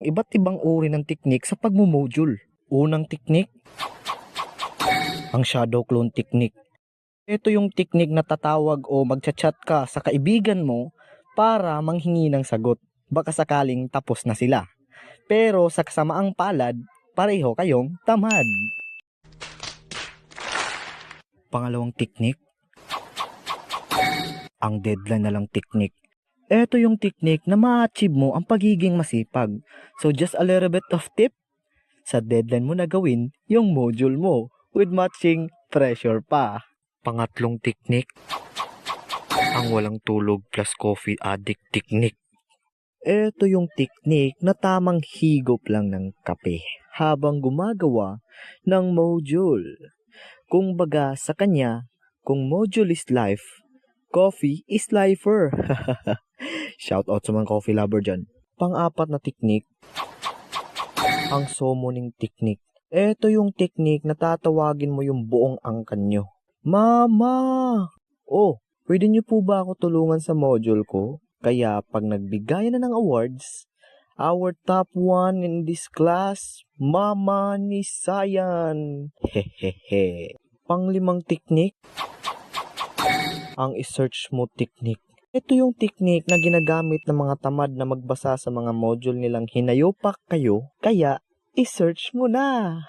iba't ibang uri ng teknik sa pagmumodule. Unang teknik, ang shadow clone technique. Ito yung teknik na tatawag o magchat-chat ka sa kaibigan mo para manghingi ng sagot. Baka sakaling tapos na sila. Pero sa kasamaang palad, pareho kayong tamad. Pangalawang teknik, ang deadline na lang teknik. Ito yung teknik na ma-achieve mo ang pagiging masipag. So just a little bit of tip, sa deadline mo na gawin yung module mo with matching pressure pa. Pangatlong teknik, ang walang tulog plus coffee addict teknik. Ito yung teknik na tamang higop lang ng kape habang gumagawa ng module. Kung baga sa kanya, kung module is life, coffee is lifer. Shout out sa mga coffee lover dyan. Pang-apat na teknik, ang summoning teknik. Ito yung teknik na tatawagin mo yung buong angkan nyo. Mama! Oh, pwede nyo po ba ako tulungan sa module ko? Kaya pag nagbigay na ng awards, our top 1 in this class, Mama ni Sayan. Hehehe. Panglimang teknik, ang i-search mo teknik. Ito yung teknik na ginagamit ng mga tamad na magbasa sa mga module nilang hinayopak kayo, kaya i-search mo na.